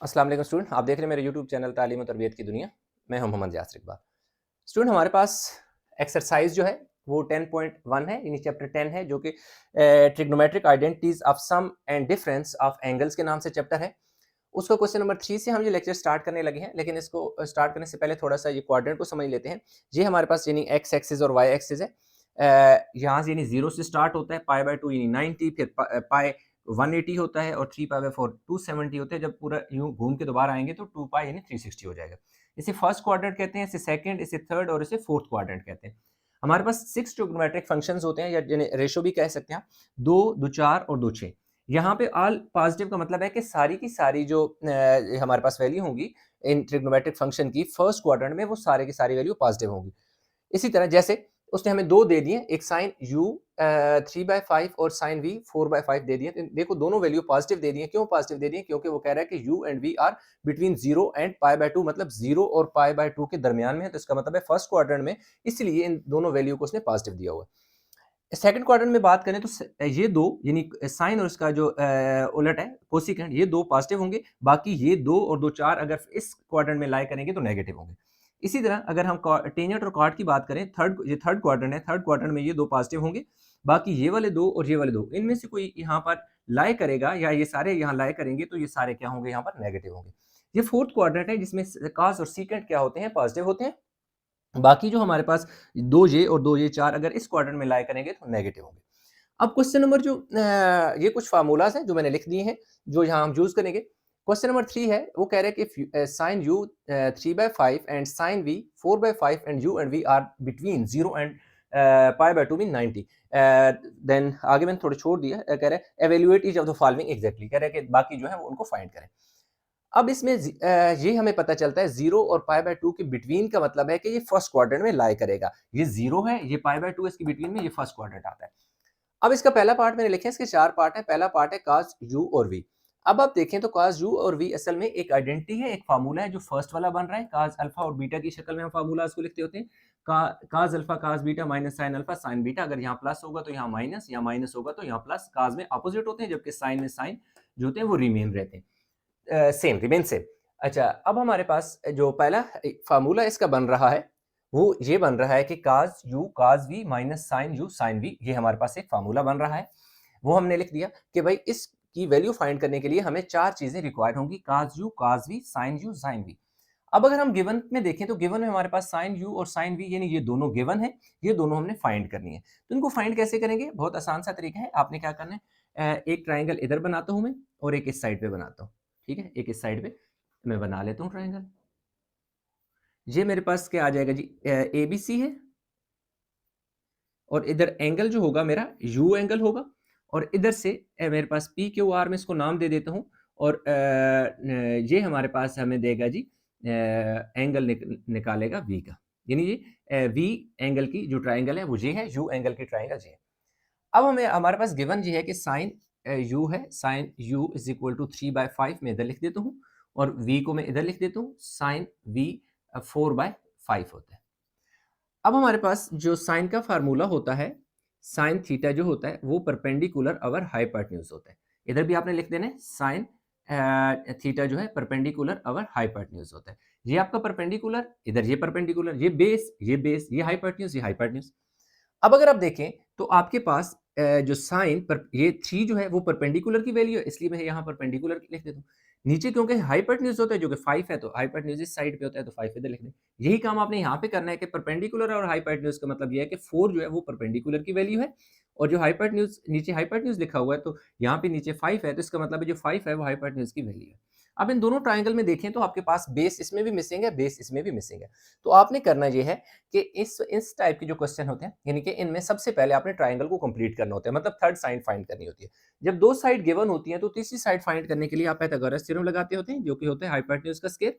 अस्सलाम वालेकुम स्टूडेंट, आप देख रहे हैं मेरे यूट्यूब चैनल तालीम और तरबियत की दुनिया। मैं हूं मोहम्मद यासर इकबाल। स्टूडेंट, हमारे पास एक्सरसाइज जो है वो 10.1 है, यानी चैप्टर 10 है, जो कि trigonometric identities of sum and difference of angles के नाम से चैप्टर है। उसका क्वेश्चन नंबर 3 से हम ये लेक्चर स्टार्ट करने लगे हैं, लेकिन इसको स्टार्ट करने से पहले थोड़ा सा ये क्वाड्रेंट को समझ लेते हैं। ये हमारे पास यानी एक्स एक्सिस और वाई एक्सिस है। यहाँ से यानी 0 से स्टार्ट होता है, पाई बाय 2 यानी 90, फिर पाई 180 होता है और 3 पाई बाय 4 270 होता है। जब पूरा यूं घूम के दोबारा आएंगे तो 2 पाई यानी 360 हो जाएगा। इसे फर्स्ट क्वाड्रेंट कहते हैं, इसे सेकंड, इसे थर्ड और इसे फोर्थ क्वाड्रेंट कहते हैं। हमारे पास 6 ट्रिग्नोमेट्रिक फंक्शंस होते हैं, या रेशो भी कह सकते हैं, 2 2 4 और 2 6। यहाँ पे ऑल पॉजिटिव का मतलब है कि सारी की सारी जो हमारे पास वैल्यू होंगी इन ट्रिग्नोमेट्रिक फंक्शन की फर्स्ट क्वाड्रेंट में, वो सारे की सारी वैल्यू पॉजिटिव होंगी। इसी तरह जैसे उसने हमें दो दे दिए, एक साइन u 3/5 और साइन v 4/5 दे दिए। तो देखो दोनों वैल्यू पॉजिटिव दे दिए। क्यों पॉजिटिव दे दिए? क्योंकि वो कह रहा है कि u and v are between 0 and pi by 2, मतलब 0 और पाई बाय 2 के दरमियान में है। तो इसका मतलब है फर्स्ट क्वाड्रेंट में, इसलिए इन दोनों वैल्यू को उसने पॉजिटिव दिया हुआ है। सेकंड क्वाड्रेंट में बात करें तो ये दो यानी साइन और इसका जो उलट है कोसिकेंट, ये दो पॉजिटिव होंगे, बाकी ये 2 और 2 4 अगर इस क्वाड्रेंट में लाई करेंगे तो नेगेटिव होंगे। इसी तरह अगर हम टेंजेंट और कॉट की बात करें, थर्ड क्वाड्रेंट है, थर्ड क्वाड्रेंट में ये दो पॉजिटिव होंगे, बाकी ये वाले दो और ये वाले दो, इनमें से कोई यहाँ पर लाई करेगा या ये सारे यहाँ लाई करेंगे तो ये सारे क्या होंगे? यहाँ पर नेगेटिव होंगे। ये फोर्थ क्वाड्रेंट है जिसमें कॉस और सीकेंट क्या होते हैं? पॉजिटिव होते हैं। बाकी जो हमारे पास 2 और 2 4 अगर इस क्वाड्रेंट में लाई करेंगे तो नेगेटिव होंगे। अब क्वेश्चन नंबर जो ये कुछ फार्मूलाज हैं जो मैंने लिख दिए हैं, जो यहाँ हम यूज करेंगे। क्वेश्चन नंबर 3 है, वो कह रहे हैं कि sine u 3/5 and sine v 4/5 and u and v are between 0 and pi by 2 mean 90। Then आगे मैंने थोड़े छोड़ दिया, कह रहे हैं evaluate each of the following exactly, कह रहे हैं कि बाकी जो है वो उनको फाइंड करें। अब इसमें ये हमें पता चलता है 0 और पाई बाय 2 के बिटवीन का मतलब है कि ये फर्स्ट क्वाड्रेंट में लाई करेगा। ये 0 है, ये पाई बाय 2 इसके बिटवीन में, ये फर्स्ट क्वाड्रेंट आता है। अब इसका पहला पार्ट मैंने लिखे हैं, इसके 4 पार्ट है। पहला पार्ट है cos u और v। अब आप देखें तो cos u और v असल में एक आइडेंटिटी है, एक फार्मूला है जो फर्स्ट वाला बन रहा है। cos अल्फा और बीटा की शक्ल में हम फार्मूला को लिखते होते हैं। cos alpha cos beta minus sin alpha sin beta. अगर यहाँ प्लस होगा तो यहाँ माइनस, यहाँ माइनस होगा तो यहाँ प्लस। cos में अपोजिट होते हैं, जबकि sin में sin जो होते हैं वो रिमेन रहते हैं, सेम रिमेन सेम। अच्छा, अब हमारे पास जो पहला फार्मूला इसका बन रहा है वो ये बन रहा है कि cos u cos v minus sin u sin v, ये हमारे पास एक फार्मूला बन रहा है। वो हमने लिख दिया कि भाई इसकी वैल्यू फाइंड करने के लिए हमें 4 चीजें रिक्वायर्ड होंगी, cos u cos v sin u sin v। अब अगर हम गिवन में देखें तो गिवन में हमारे पास sin u और sin v यानी ये दोनों गिवन है, ये दोनों हमने फाइंड करनी है। तो इनको फाइंड कैसे करेंगे? बहुत आसान सा तरीका है। आपने क्या करना है, एक ट्राइंगल इधर बनाता हूं मैं और एक इस साइड पे बनाता हूँ। ठीक है, एक इस साइड पे मैं बना लेता हूँ ट्राइंगल। ये मेरे पास क्या आ जाएगा जी, ए बी सी है, और इधर एंगल जो होगा मेरा यू एंगल होगा, और इधर से मेरे पास पी क्यू आर में इसको नाम दे देता हूँ, और ये हमारे पास हमें देगा जी एंगल निकालेगा वी का, यानी ये वी एंगल की जो ट्राइंगल है वो ये है, यू एंगल की ट्राइंगल ये है। अब हमें हमारे पास गिवन ये है कि साइन यू है, sine u is equal to 3/5 में इधर लिख देता हूँ, और v को मैं इधर लिख देता हूँ, साइन v 4/5 होता है। अब हमारे पास जो साइन का फार्मूला होता है, साइन थीटा जो होता है वो परपेंडिकुलर अवर हाइपोटेन्यूज होता है। इधर भी आपने लिख देना है, साइन थीटा जो है परपेंडिकुलर अवर हाइपोटेन्यूज होता है। ये आपका परपेंडिकुलर, इधर ये परपेंडिकुलर, ये बेस, ये बेस, ये हाइपोटेन्यूज, ये हाइपोटेन्यूज। अब अगर आप देखें तो आपके पास जो साइन पर ये 3 जो है वो परपेंडिकुलर की वैल्यू है, इसलिए मैं यहाँ परपेंडिकुलर लिख देता हूँ। नीचे क्योंकि हाइपोटेन्यूज होता है जो कि 5 है, तो हाइपोटेन्यूज इस साइड पे होता है, तो 5 इधर लिख दें। यही काम आपने यहाँ पे करना है कि परपेंडिकुलर और हाइपोटेन्यूज का मतलब ये है कि 4 जो है वो परपेंडिकुलर की वैल्यू है, और जो हाइपोटेन्यूज नीचे हाइपोटेन्यूज लिखा हुआ है, तो यहाँ पे नीचे 5 है, तो इसका मतलब है जो 5 है वो हाइपोटेन्यूज की वैल्यू है। अब इन दोनों ट्राइंगल में देखें तो आपके पास बेस इसमें भी मिसिंग है, बेस इसमें भी मिसिंग है। तो आपने करना ये है कि इस टाइप के जो क्वेश्चन होते हैं, यानी कि इनमें सबसे पहले आपने ट्राइंगल को कंप्लीट करना होता है, मतलब थर्ड साइड फाइंड करनी होती है। जब 2 साइड गिवन होती हैं तो तीसरी साइड फाइंड करने के लिए आप पाइथागोरस थ्योरम लगाते होते हैं, जो कि होता है हाइपोटेन्यूज का स्क्वायर,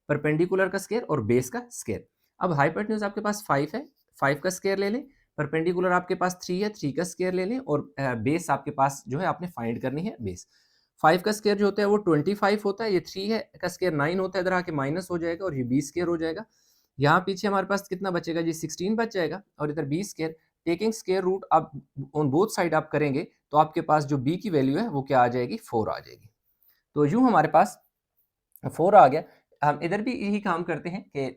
परपेंडिकुलर का स्क्वायर और बेस का स्क्वायर। अब हाइपोटेन्यूज आपके पास 5 है, 5 का स्क्वायर ले लें, परपेंडिकुलर आपके पास 3 है, 3 का स्क्वायर ले लें, और बेस आपके पास जो है आपने फाइंड करनी है बेस। 5 का स्क्वायर जो होता है वो 25 होता है, ये 3 है का स्क्वायर 9 होता है, इधर आके माइनस हो जाएगा और ये बी स्क्वायर हो जाएगा। यहाँ पीछे हमारे पास कितना बचेगा जी, 16 बच जाएगा, और इधर b square. Taking square root आप ऑन बोथ साइड आप करेंगे तो आपके पास जो बी की वैल्यू है वो क्या आ जाएगी, 4 आ जाएगी। तो यूं हमारे पास 4 आ गया। हम इधर भी यही काम करते हैं कि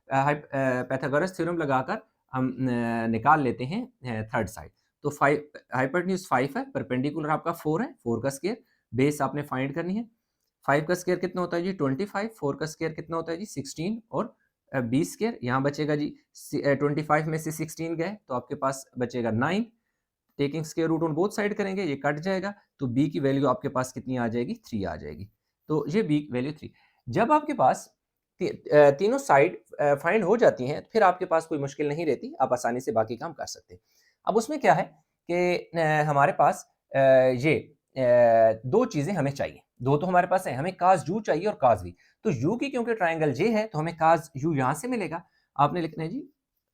पाइथागोरस थ्योरम लगाकर हम निकाल लेते हैं थर्ड साइड। तो 5 हाइपोटेन्यूज 5 है, परपेंडिकुलर आपका 4 है, 4 का स्क्वायर, बेस आपने फाइंड करनी है। 5 का स्क्वायर कितना होता है जी 25, 4 का स्क्वायर कितना होता है जी 16 और बी स्क्वायर यहाँ बचेगा जी 25 में से 16 गए तो आपके पास बचेगा 9। Taking square root on both side करेंगे, ये कट जाएगा तो बी की वैल्यू आपके पास कितनी आ जाएगी 3 आ जाएगी। तो ये बी वैल्यू 3। जब आपके पास तीनों साइड फाइंड हो जाती हैं फिर आपके पास कोई मुश्किल नहीं रहती, आप आसानी से बाकी काम कर सकते हैं। अब उसमें क्या है कि हमारे पास ये दो चीजें हमें चाहिए, दो तो हमारे पास है, हमें काज यू चाहिए और काज वी। तो यू की क्योंकि ट्राइंगल जे है तो हमें काज यू यहां से मिलेगा। आपने लिखना है जी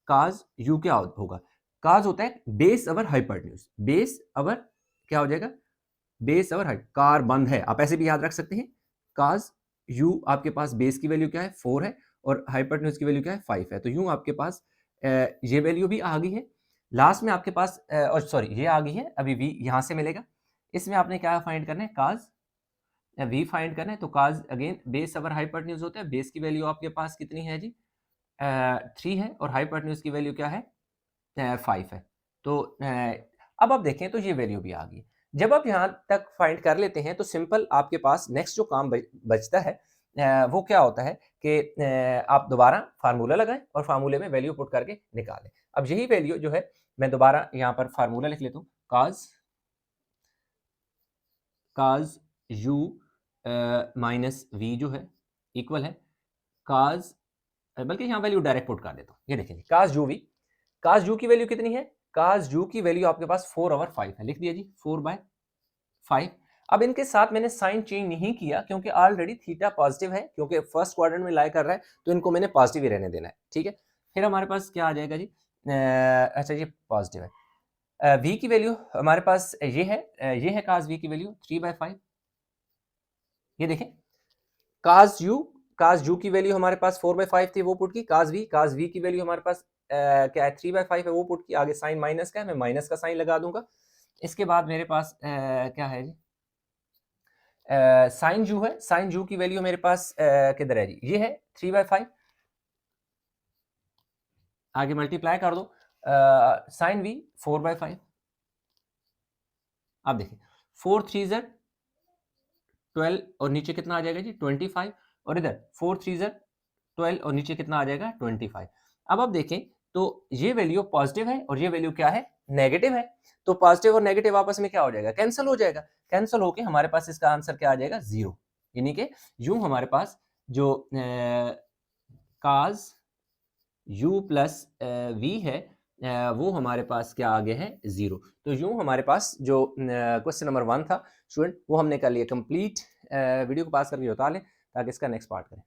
काज यू क्या होगा, काज होता है बेस अवर हाइपोटेन्यूज, बेस अवर क्या हो जाएगा बेस अवर हाइट, कार बंद है आप ऐसे भी याद रख सकते हैं। काज यू आपके पास बेस की वैल्यू क्या है 4 है और हाइपोटेन्यूज की वैल्यू क्या है 5 है, तो यू आपके पास ये वैल्यू भी आ गई है। लास्ट में आपके पास और सॉरी ये आ गई है, अभी वी यहां से मिलेगा। इसमें आपने क्या फाइंड करना है काज वी फाइंड करना है। तो काज अगेन बेस अवर हाइपोटेन्यूज होता है, बेस की वैल्यू आपके पास कितनी है जी 3 है और हाइपोटेन्यूज की वैल्यू क्या है 5 है। तो अब आप देखें तो ये वैल्यू भी आ गई। जब आप यहाँ तक फाइंड कर लेते हैं तो सिंपल आपके पास नेक्स्ट जो काम बचता है वो क्या होता है कि आप दोबारा फार्मूला लगाएं और फार्मूले में वैल्यू पुट करके निकालें। अब यही वैल्यू जो है मैं दोबारा यहाँ पर फार्मूला लिख लेता हूँ, काज यू माइनस वी जो है इक्वल है काज, बल्कि यहाँ वैल्यू डायरेक्ट पुट कर देता हूँ। ये देखेंगे काज यू वी, काज यू की वैल्यू कितनी है, काज यू की वैल्यू आपके पास 4/5 है, लिख दिया जी 4/5। अब इनके साथ मैंने साइन चेंज नहीं किया क्योंकि ऑलरेडी थीटा पॉजिटिव है, क्योंकि फर्स्ट क्वाड्रेंट में लाई कर रहा है तो इनको मैंने पॉजिटिव ही रहने देना है, ठीक है। फिर हमारे पास क्या आ जाएगा जी अच्छा ये पॉजिटिव है। वी की वैल्यू हमारे पास ये है, ये है काज वी की वैल्यू 3/5। ये देखें काज यू की वैल्यू हमारे पास 4/5 थी वो पुट की, काज वी की वैल्यू हमारे पास क्या है 3/5 है वो पुट की, आगे साइन माइनस का है मैं माइनस का साइन लगा दूंगा। इसके बाद मेरे पास क्या है जी साइन यू है, साइन यू की वैल्यू मेरे पास किधर है जी ये है 3/5, आगे मल्टीप्लाई कर दो साइन वी 4/5। अब देखिए 4 3 12 और नीचे कितना आ जाएगा जी 25 और इधर 4 3 12 और नीचे कितना आ जाएगा 25। अब आप देखें तो ये वैल्यू पॉजिटिव है और ये वैल्यू क्या है नेगेटिव है, तो पॉजिटिव और नेगेटिव आपस में क्या हो जाएगा कैंसिल हो जाएगा, कैंसिल होके हमारे पास इसका आंसर क्या आ जाएगा 0। यानी कि यूं हमारे पास जो काज u प्लस वी है वो हमारे पास क्या आ गया है 0। तो यूं हमारे पास जो क्वेश्चन नंबर 1 था स्टूडेंट वो हमने कर लिया कंप्लीट। वीडियो को पास करके बता लें ताकि इसका नेक्स्ट पार्ट करें।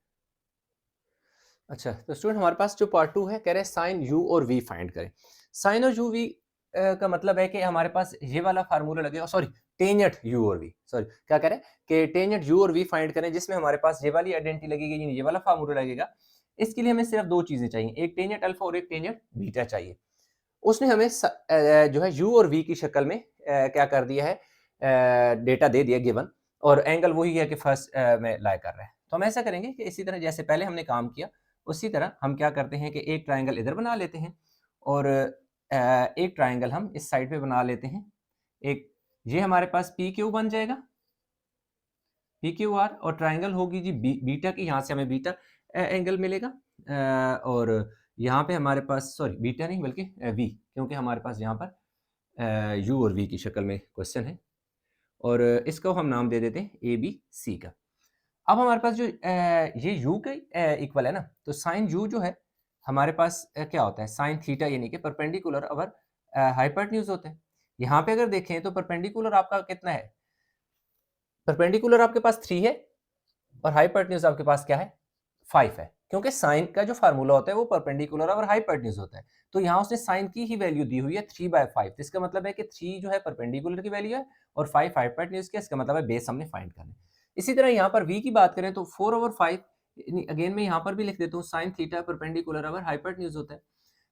अच्छा तो स्टूडेंट हमारे पास जो पार्ट 2 है कह रहे हैं साइन u और v फाइंड करें। साइन और u v का मतलब है कि हमारे पास ये वाला फार्मूला लगेगा, सॉरी टेंजेंट u और v, सॉरी क्या कह रहे हैं कि टेंजेंट u और v फाइंड करें जिसमें हमारे पास ये वाली आइडेंटिटी लगेगी, ये वाला फार्मूला लगेगा। इसके लिए हमें सिर्फ दो चीजें चाहिए, एक टेंजेंट अल्फा और एक टेंजेंट बीटा चाहिए। उसने हमें जो है u और v की शक्ल में क्या कर दिया है डेटा दे दिया गिवन, और एंगल वही है कि फर्स्ट में लाई कर रहा है। तो हम ऐसा करेंगे कि इसी तरह जैसे पहले हमने काम किया उसी तरह हम क्या करते हैं कि एक ट्राइंगल इधर बना लेते हैं और एक ट्राइंगल हम इस साइड पे बना लेते हैं। एक ये हमारे पास पी क्यू बन जाएगा, पी क्यू आर, और ट्राइंगल होगी जी बीटा की, यहाँ से हमें बीटा एंगल मिलेगा और यहाँ पे हमारे पास सॉरी बीटा नहीं बल्कि वी, क्योंकि हमारे पास यहाँ पर यू और वी की शक्ल में क्वेश्चन है और इसको हम नाम दे देते हैं ए बी सी का। अब हमारे पास जो ये u के इक्वल है ना, तो साइन u जो है हमारे पास क्या होता है साइन थीटा, यानी कि परपेंडिकुलर अवर हाइपोटेन्यूज होते हैं। यहाँ पे अगर देखें तो परपेंडिकुलर आपका कितना है, परपेंडिकुलर आपके पास 3 है और हाइपोटेन्यूज आपके पास क्या है 5 है, क्योंकि साइन का जो फार्मूला होता है वो परपेंडिकुलर और हाइपोटेन्यूज होता है। तो यहाँ उसने साइन की ही वैल्यू दी हुई है 3/5, तो इसका मतलब है कि 3 जो है परपेंडिकुलर की वैल्यू है और 5 हाइपोटेन्यूज की, इसका मतलब है बेस हमने फाइंड करना है। इसी तरह यहाँ पर v की बात करें तो 4/5, अगेन मैं यहाँ पर भी लिख देता हूँ साइन थीटा परपेंडिकुलर अवर हाइपोटेन्यूज होता है।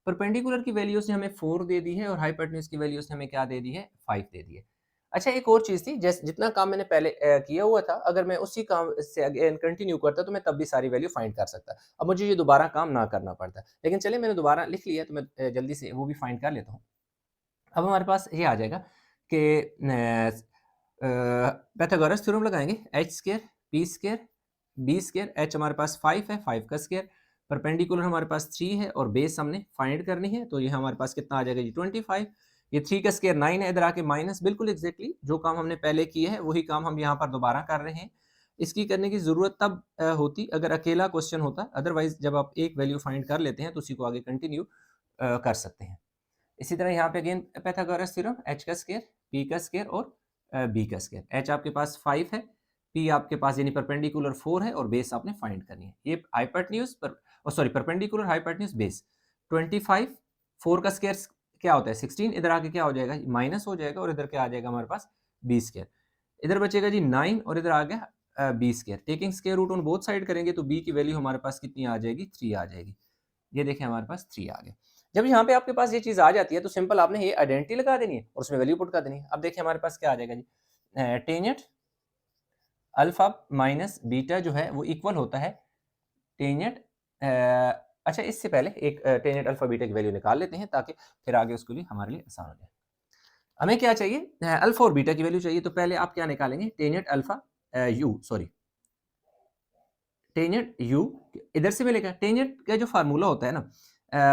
परपेंडिकुलर की वैल्यू उसने हमें 4 दे दी है और हाइपोटेन्यूज की वैल्यू उसने हमें क्या दे दी है 5 दे दी है। अच्छा एक और चीज़ थी, जैसे जितना काम मैंने पहले किया हुआ था, अगर मैं उसी काम से अगेन कंटिन्यू करता तो मैं तब भी सारी वैल्यू फाइंड कर सकता। अब मुझे ये दोबारा काम ना करना पड़ता। लेकिन चलिए मैंने दोबारा लिख लिया तो मैं जल्दी से वो भी फाइंड कर लेता हूँ। अब हमारे पास ये आ जाएगा कि पाइथागोरस थ्योरम लगाएंगे, h square p square b square, h हमारे पास 5 है, 5 का स्क्वायर, परपेंडिकुलर हमारे पास 3 है और बेस हमने फाइंड करनी है, तो ये हमारे पास कितना आ जाएगा जी 25। ये 3 का स्क्वायर 9 है, इधर आके माइनस, बिल्कुल एग्जैक्टली जो काम हमने पहले किया है वही काम हम यहाँ पर दोबारा कर रहे हैं। इसकी करने की ज़रूरत तब होती अगर अकेला क्वेश्चन होता, अदरवाइज जब आप एक वैल्यू फाइंड कर लेते हैं तो उसी को आगे कंटिन्यू कर सकते हैं। इसी तरह यहाँ पे अगेन पाइथागोरस थ्योरम, एच का स्क्वायर पी का स्क्वायर और बी का स्क्वायर। एच आपके पास 5 है, पी आपके पास यानी परपेंडिकुलर 4 है और बेस आपने फाइंड करनी है। ये हाइपोटेन्यूज पर सॉरी परपेंडिकुलर हाइपोटेन्यूज बेस 25, 4 का स्क्वायर क्या होता है 16, इधर आके क्या हो जाएगा माइनस हो जाएगा और इधर क्या आ जाएगा हमारे पास बी स्क्वायर। इधर बचेगा जी 9 और इधर आ गया b square. Taking square root on both side करेंगे तो बी की वैल्यू हमारे पास कितनी आ जाएगी 3 आ जाएगी। ये देखिए हमारे पास 3 आ गया। जब यहाँ पे आपके पास ये चीज़ आ जाती है तो सिंपल आपने ये आइडेंटिटी लगा देनी है और उसमें वैल्यू पुट कर देनी है। अब देखिए हमारे पास क्या आ जाएगा जी टेंजेंट अल्फा माइनस बीटा जो है वो इक्वल होता है टेंजेंट अच्छा इससे पहले एक टेंजेंट अल्फा बीटा की वैल्यू निकाल लेते हैं ताकि फिर आगे उसके लिए हमारे लिए आसान हो जाए। हमें क्या चाहिए अल्फा और बीटा की वैल्यू चाहिए, तो पहले आप क्या निकालेंगे tangent alpha u sorry tangent you इधर से मिलेगा। टेंजेंट का जो फार्मूला होता है ना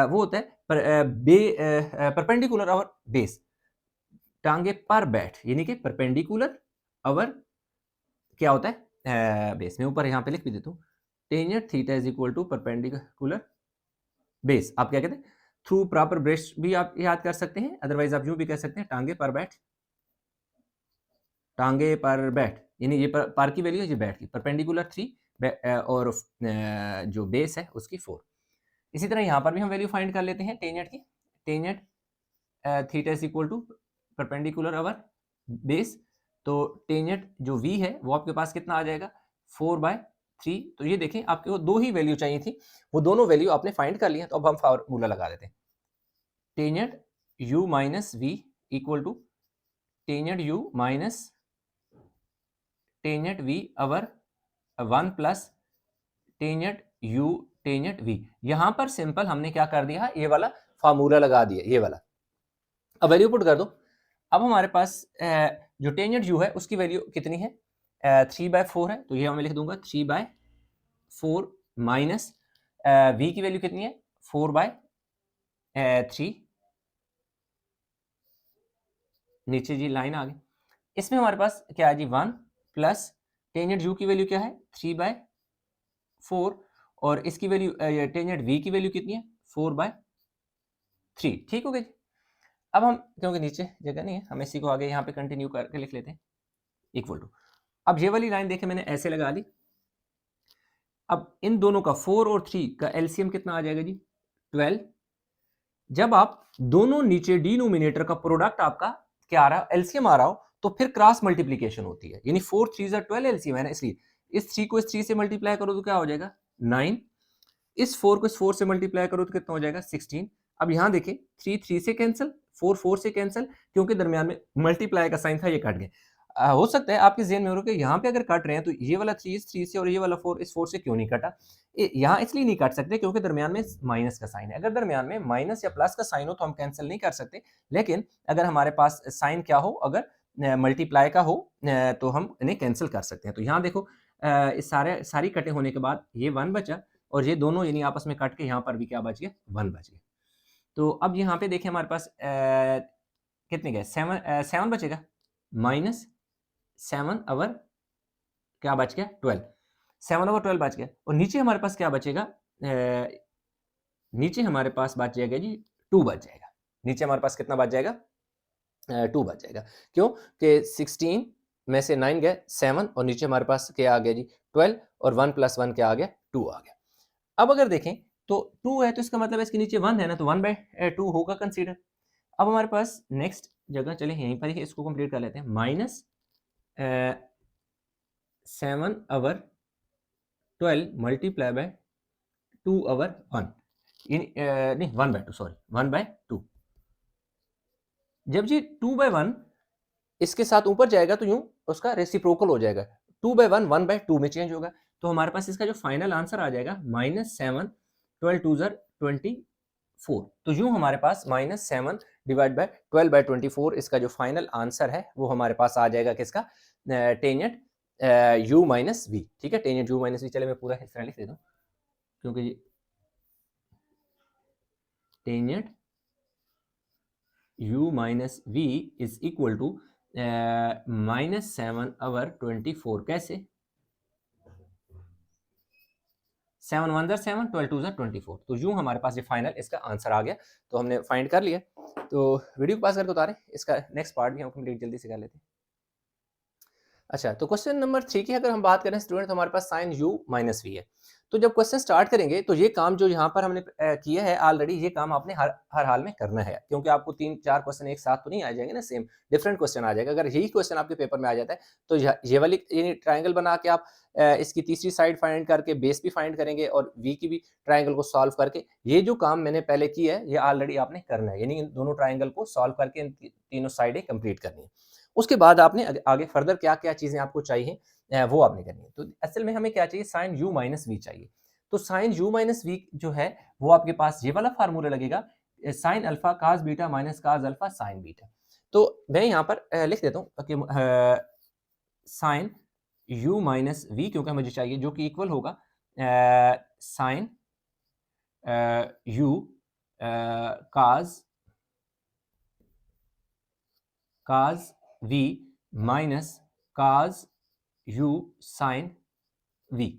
वो होता है परपेंडिकुलर और बेस, टांगे पर बैठ यानी कि परपेंडिकुलर और क्या होता है बेस। मैं ऊपर यहाँ पे लिख भी देता हूँ tangent theta is equal to perpendicular base. आप क्या कहते हैं थ्रू प्रॉपर ब्रेस भी आप याद कर सकते हैं, अदरवाइज आप यूं भी कह सकते हैं टांगे पर बैठ, टांगे पर बैठ यानी ये पर की वैल्यू है, ये बैठ की परपेंडिकुलर 3 और जो बेस है उसकी 4। इसी तरह यहाँ पर भी हम वैल्यू फाइंड कर लेते हैं टेंजेंट की। Tangent theta is equal to perpendicular over base, तो टेंजेंट जो v है वो आपके पास कितना आ जाएगा 4/3। तो ये देखें आपके वो दो ही वैल्यू चाहिए थी, वो दोनों वैल्यू आपने फाइंड कर लिया, तो अब हम फार्मूला लगा देते हैं tangent u minus v equal to tangent u minus tangent v over 1 plus tangent u tangent v। यहां पर सिंपल हमने क्या कर दिया ये वाला फार्मूला लगा दिया ये वाला। अब वैल्यू पुट कर दो। अब हमारे पास जो टेंजेंट u है उसकी वैल्यू कितनी है 3/4 है, तो ये मैं लिख दूंगा 3/4 माइनस v की वैल्यू कितनी है 4/3। नीचे जी लाइन आ गई, इसमें हमारे पास क्या है जी 1 प्लस टेंजेंट u की वैल्यू क्या है 3/4 और इसकी वैल्यू टेंजेंट v की वैल्यू कितनी है 4/3। ठीक हो गई। अब हम क्योंकि नीचे जगह नहीं है हम इसी को आगे यहाँ पे कंटिन्यू करके लिख लेते हैं इक्वल टू। अब ये वाली लाइन देखे मैंने ऐसे लगा ली। अब इन दोनों का 4 और 3 का एलसीएम कितना आ जाएगा जी 12। जब आप दोनों नीचे डिनोमिनेटर का प्रोडक्ट आपका क्या आ रहा है एलसीएम आ रहा हो तो फिर क्रॉस मल्टीप्लीकेशन होती है, यानी 4 3 12 एलसीएम है ना, इसलिए इस 3 को इस 3 से मल्टीप्लाई करो तो क्या हो जाएगा 9, इस 4 को इस 4 से मल्टीप्लाई करो तो कितना हो जाएगा 16। अब यहां देखें 3 3 से कैंसिल 4 4 से कैंसिल, क्योंकि दरमियान में मल्टीप्लाई का साइन था ये कट गए। हो सकता है आपके जेहन में हो कि यहाँ पे अगर कट रहे हैं तो ये वाला 3 इस 3 से और ये वाला 4 इस 4 से क्यों नहीं कटा। यहाँ इसलिए नहीं काट सकते क्योंकि दरमियान में माइनस का साइन है। अगर दरमियान में माइनस या प्लस का साइन हो तो हम कैंसिल नहीं कर सकते, लेकिन अगर हमारे पास साइन क्या हो अगर मल्टीप्लाई का हो तो हम इन्हें कैंसिल कर सकते हैं। तो यहाँ देखो इस सारी कटे होने के बाद ये 1 बचा और ये दोनों यानी आपस में कट के यहाँ पर भी क्या बच गया 1 बच गया। तो अब यहाँ पे देखिए हमारे पास कितने गए 7 बचेगा माइनस 7 अवर क्या बच गया 12, 7 ओवर 12 बच गया और नीचे हमारे पास क्या बचेगा नीचे हमारे पास बच जाएगा जी 2 बच जाएगा। नीचे हमारे पास कितना बच जाएगा 2 बच जाएगा। क्यों कि 16 में से 9 गए 7 और नीचे हमारे पास क्या आ गया जी 12 और 1 + 1 क्या आ गया 2 आ गया। अब अगर देखें तो 2 है तो इसका मतलब है इसके नीचे 1 है ना, तो 1/2 होगा कंसीडर। अब हमारे पास नेक्स्ट जगह चले यहीं पर ही इसको कंप्लीट कर लेते हैं minus 7 over 12 multiply by 2 over 1 नहीं 1/2 सॉरी 1/2। जब जी 2/1 इसके साथ ऊपर जाएगा तो यूं उसका रेसिप्रोकल हो जाएगा, 2/1 1/2 में चेंज होगा। तो हमारे पास इसका जो फाइनल आंसर आ जाएगा -7, 12 2 24। तो यूं हमारे पास -7 डिवाइड बाय 12/24 इसका जो फाइनल आंसर है वो हमारे पास आ जाएगा किसका, टेंजेंट u माइनस वी। ठीक है, टेंजेंट u माइनस वी। चले मैं पूरा इस तरह लिख देता हूँ, क्योंकि ये tangent u minus v is equal to -7/24। कैसे? 7 1 7, 12 2 24। तो यूं हमारे पास ये फाइनल इसका आंसर आ गया। तो हमने फाइंड कर लिया। तो वीडियो को पास करके उतारें, इसका नेक्स्ट पार्ट भी हम कंप्लीट जल्दी से कर लेते हैं। अच्छा, तो क्वेश्चन नंबर 3 की अगर हम बात करें स्टूडेंट, तो हमारे पास साइन u माइनस वी है। तो जब क्वेश्चन स्टार्ट करेंगे तो ये काम जो यहाँ पर हमने किया है ऑलरेडी, ये काम आपने हर हाल में करना है, क्योंकि आपको 3-4 क्वेश्चन एक साथ तो नहीं आ जाएंगे ना, सेम डिफरेंट क्वेश्चन आ जाएगा। अगर यही क्वेश्चन आपके पेपर में आ जाता है तो ये वाली ट्राइंगल बना के आप इसकी तीसरी साइड फाइंड करके बेस भी फाइंड करेंगे और वी की भी ट्राइंगल को सॉल्व करके, ये जो काम मैंने पहले किया है ये ऑलरेडी आपने करना है, यानी इन दोनों ट्राइंगल को सॉल्व करके इन तीनों साइडें कंप्लीट करनी है। उसके बाद आपने आगे फर्दर क्या क्या चीजें आपको चाहिए वो आपने करनी है। तो असल में हमें क्या चाहिए, साइन u माइनस वी चाहिए। तो साइन u माइनस वी जो है वो आपके पास ये वाला फार्मूला लगेगा, साइन अल्फा काज बीटा माइनस काज अल्फा साइन बीटा। तो मैं यहाँ पर लिख देता हूँ कि साइन u माइनस वी क्योंकि मुझे चाहिए, जो कि इक्वल होगा sine u cos v minus cos u sine v।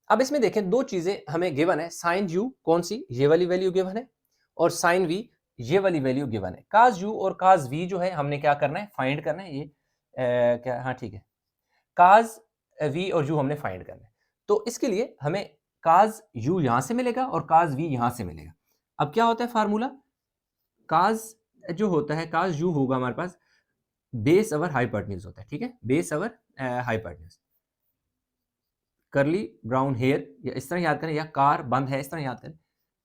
अब इसमें देखें दो चीजें हमें गिवन है, साइन u कौन सी, ये वाली वैल्यू गिवन है, और साइन v ये वाली वैल्यू गिवन है। काज u और काज v जो है हमने क्या करना है, फाइंड करना है। ये क्या, हाँ ठीक है, काज v और u हमने फाइंड करना है। तो इसके लिए हमें काज u यहां से मिलेगा और काज v यहां से मिलेगा। अब क्या होता है फार्मूला, काज जो होता है, काज u होगा हमारे पास बेस अवर हाइपोटेन्यूज होता है। ठीक है, बेस अवर हाइपोटेन्यूज, करली ब्राउन हेयर, या इस तरह याद करें, या कार बंद है, इस तरह याद करें।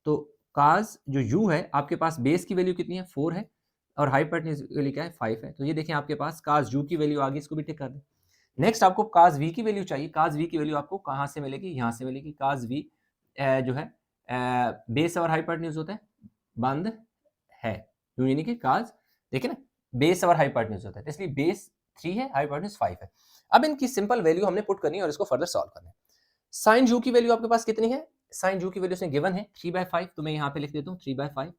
तो काज जो u है आपके पास बेस की वैल्यू कितनी है, 4 है, और हाइपोटेन्यूज की वैल्यू क्या है, 5 है। तो ये देखें आपके पास काज u की वैल्यू आ गई, इसको भी टिक कर दें। नेक्स्ट आपको काज v की वैल्यू चाहिए। काज v की वैल्यू आपको कहाँ से मिलेगी, यहाँ से मिलेगी। काज v जो है बेस अवर हाइपोटेन्यूज होता है, बंद है, यानी कि काज, देखिए ना, बेस अवर हाइपोटेन्यूज होता है, तो इसलिए बेस 3 है, हाइपोटेन्यूज 5 है। अब इनकी सिंपल वैल्यू हमने पुट करनी है और इसको फर्दर सॉल्व करना है। साइन u की वैल्यू आपके पास कितनी है, साइन u की वैल्यू उसने गिवन है 3/5, तो मैं यहाँ पे लिख देता हूँ 3/5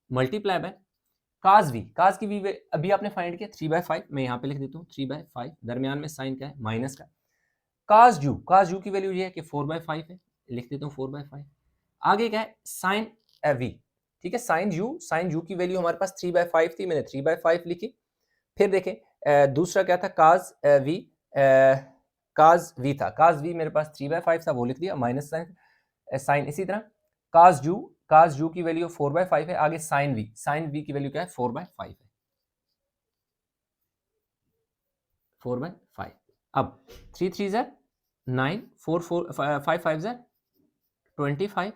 मल्टीप्लाई बाय काज v, काज की v अभी आपने फाइंड किया 3/5, मैं यहाँ पे लिख देता हूँ 3/5, दरमियान में साइन क्या है, माइनस का। काज u की वैल्यू ये है कि 4/5 है, लिख देता हूँ 4/5। आगे क्या है, साइन v, ठीक है, साइन u की वैल्यू हमारे पास 3/5 थी, मैंने 3/5 लिखी। फिर देखें दूसरा क्या था, काज v था, काज v मेरे पास 3/5 था, वो लिख दिया, माइनस साइन। इसी तरह काज u की वैल्यू 4/5 है। आगे साइन v की वैल्यू क्या है, 4/5 है, 4/5। अब 3 3 9, 4 4 5 5 25,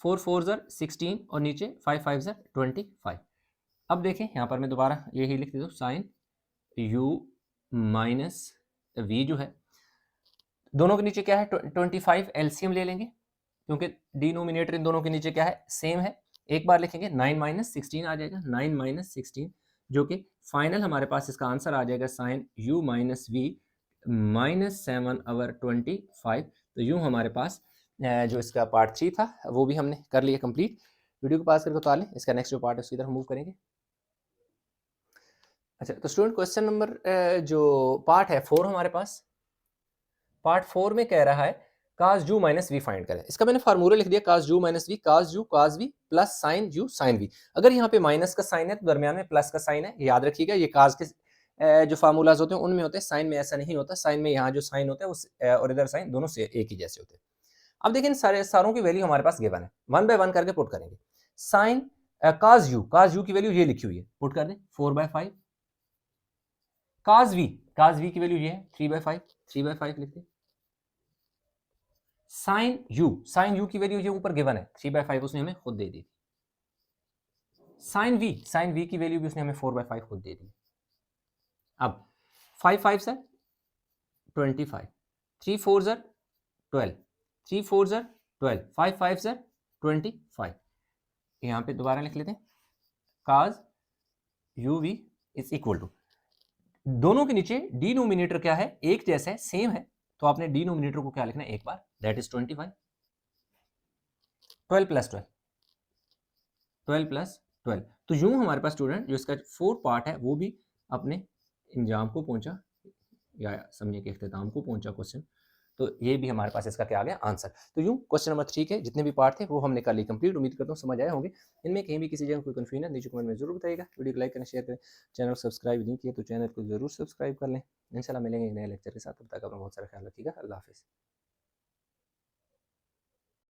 4 4 16 और नीचे 5 5 25। अब देखें यहाँ पर मैं दोबारा यही लिख देता हूँ, साइन u माइनस v जो है, दोनों के नीचे क्या है 25, एलसीएम ले लेंगे क्योंकि डिनोमिनेटर इन दोनों के नीचे क्या है, सेम है। एक बार लिखेंगे 9 - 16 आ जाएगा, 9 - 16, जो कि फाइनल हमारे पास इसका आंसर आ जाएगा साइन u माइनस वी -7/25। तो यूं हमारे पास जो इसका पार्ट 3 था वो भी हमने कर लिया कंप्लीट। वीडियो को पास करके उतार लें, इसका नेक्स्ट जो पार्ट है उसकी तरफ मूव करेंगे। अच्छा, तो स्टूडेंट क्वेश्चन नंबर जो पार्ट है 4 हमारे पास, पार्ट 4 में कह रहा है cos u minus v find करें। इसका मैंने फार्मूला लिख दिया, cos u minus v, cos v plus sine u sine v. अगर यहाँ पे माइनस का साइन है तो दरमियान में प्लस का साइन है, याद रखिएगा। ये काज के जो फार्मूलाज होते हैं उनमें होते हैं, साइन में ऐसा नहीं होता। साइन में यहाँ जो साइन होता है और इधर साइन, दोनों से एक ही जैसे होते हैं। अब देखिए सारों की वैल्यू हमारे पास गिवन है, 1 बाय 1 करके पुट करेंगे। साइन काज u की वैल्यू ये लिखी हुई है, पुट कर दें 4/5। काज v की वैल्यू ये है 3/5, 3/5 लिखते हैं। साइन u की वैल्यू ये ऊपर गिवन है 3/5, उसने हमें खुद दे दी। साइन v की वैल्यू भी उसने हमें 4/5 खुद दे दी। अब 5 5 सर 25, 3 4 सर 12, 3 4 सर 12, 5 5 सर 25। यहाँ पे दोबारा लिख लेते हैं, cause u v is equal to, दोनों के नीचे डिनोमिनेटर क्या है, एक जैसा है, सेम है, तो आपने डिनोमिनेटर को क्या लिखना है एक बार, दैट इज 25, 12 प्लस 12, 12 प्लस 12। तो यूं हमारे पास स्टूडेंट जो इसका 4 पार्ट है वो भी अपने इंजाम को पहुंचा, या समझिए कि इख्तिताम को पहुंचा क्वेश्चन। तो ये भी हमारे पास इसका क्या आ गया आंसर। तो यूं क्वेश्चन नंबर 3 के जितने भी पार्ट थे वो हमने कर ली कंप्लीट। उम्मीद करता हूँ समझ आए होंगे। इनमें कहीं भी किसी जगह कोई कन्फ्यूजन है नीचे कमेंट में जरूर बताइएगा। वीडियो को लाइक करें, शेयर करें, चैनल को सब्सक्राइब नहीं किया तो चैनल को जरूर सब्सक्राइब कर लें। इंशाल्लाह मिलेंगे एक नए लेक्चर के साथ, तब तक अपना बहुत सारा ख्याल रखिएगा। अल्लाह हाफिज़।